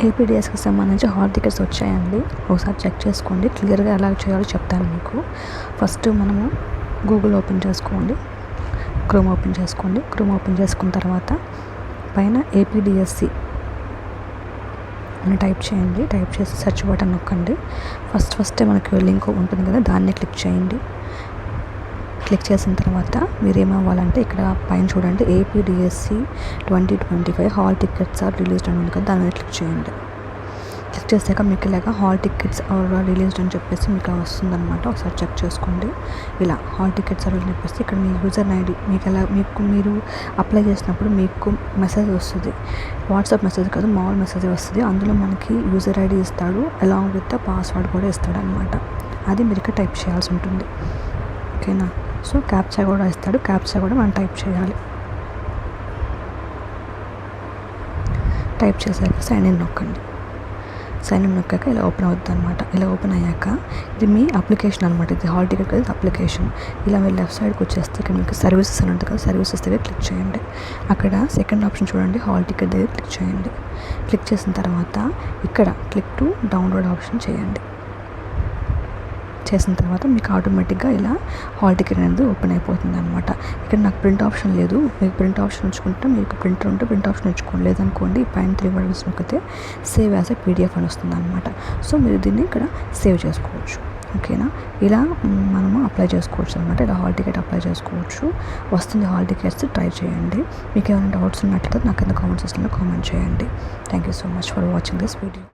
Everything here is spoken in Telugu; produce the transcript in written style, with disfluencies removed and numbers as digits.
ఏపీడిఎస్కి సంబంధించి హాల్ టికెట్స్ వచ్చాయండి. ఒకసారి చెక్ చేసుకోండి. క్లియర్గా ఎలా చేయాలో చెప్తాను మీకు. ఫస్ట్ మనము గూగుల్ ఓపెన్ చేసుకోండి, క్రోమ్ ఓపెన్ చేసుకోండి. క్రోమ్ ఓపెన్ చేసుకున్న తర్వాత పైన ఏపీడిఎస్సి అని టైప్ చేయండి. టైప్ చేసి సెర్చ్ బటన్ నొక్కండి. ఫస్ట్ మనకి లింక్ ఉంటుంది కదా, దాన్ని క్లిక్ చేయండి. క్లిక్ చేసిన తర్వాత మీరు ఏమవ్వాలంటే ఇక్కడ పైన చూడండి, APDSC 2025 hall tickets are released అని ఉంది కదా, దాని మీద క్లిక్ చేయండి. క్లిక్ చేసాక మీకు ఇలాగా హాల్ టికెట్స్ ఆర్ రిలీజ్డ్ అని చెప్పేసి మీకు వస్తుందన్నమాట. ఒకసారి చెక్ చేసుకోండి. ఇలా హాల్ టికెట్స్ ఆర్ అని చెప్పేసి ఇక్కడ మీ యూజర్ ఐడి మీరు అప్లై చేసినప్పుడు మీకు మెసేజ్ వస్తుంది. వాట్సాప్ మెసేజ్ కాదు, మామూలు మెసేజ్ వస్తుంది. అందులో మనకి యూజర్ ఐడి ఇస్తాడు, అలాంగ్ విత్ పాస్వర్డ్ కూడా ఇస్తాడు అనమాట. అది మీరు ఇక్కడ టైప్ చేయాల్సి ఉంటుంది. ఓకేనా? సో క్యాప్చా కూడా ఇస్తాడు. క్యాప్చా కూడా మనం టైప్ చేయాలి. టైప్ చేశాక సైన్ ఇన్ నొక్కండి. సైన్ ఇన్ నొక్కాక ఇలా ఓపెన్ అవుతుంది అనమాట. ఇలా ఓపెన్ అయ్యాక ఇది మీ అప్లికేషన్ అనమాట. ఇది హాల్ టికెట్ కదా, అప్లికేషన్. ఇలా మీరు లెఫ్ట్ సైడ్కి వచ్చేస్తే ఇక్కడ మీకు సర్వీసెస్ అని ఉంటుంది కదా, సర్వీసెస్ దగ్గర క్లిక్ చేయండి. అక్కడ సెకండ్ ఆప్షన్ చూడండి, హాల్ టికెట్ దగ్గర క్లిక్ చేయండి. క్లిక్ చేసిన తర్వాత ఇక్కడ క్లిక్ టు డౌన్లోడ్ ఆప్షన్ చేయండి. చేసిన తర్వాత మీకు ఆటోమేటిక్గా ఇలా హాల్ టికెట్ అనేది ఓపెన్ అయిపోతుంది అనమాట. ఇక్కడ నాకు ప్రింట్ ఆప్షన్ లేదు. మీకు ప్రింట్ ఆప్షన్ ఉంచుకుంటే, మీకు ప్రింటర్ ఉంటే ప్రింట్ ఆప్షన్ ఉంచుకోండి. లేదనుకోండి పైన 3 బటన్స్ నొక్కితే సేవ్ యాజ్ ఏ పీడిఎఫ్ అని వస్తుంది అనమాట. సో మీరు దీన్ని ఇక్కడ సేవ్ చేసుకోవచ్చు. ఓకేనా? ఇలా మనము అప్లై చేసుకోవచ్చు అనమాట. ఇలా హాల్ టికెట్ అప్లై చేసుకోవచ్చు. వస్తుంది హాల్ టికెట్స్, ట్రై చేయండి. మీకు ఏమైనా డౌట్స్ ఉన్నట్లయితే నాకు కింద కామెంట్ సెక్షన్లో కామెంట్ చేయండి. Thank you so much for watching this video.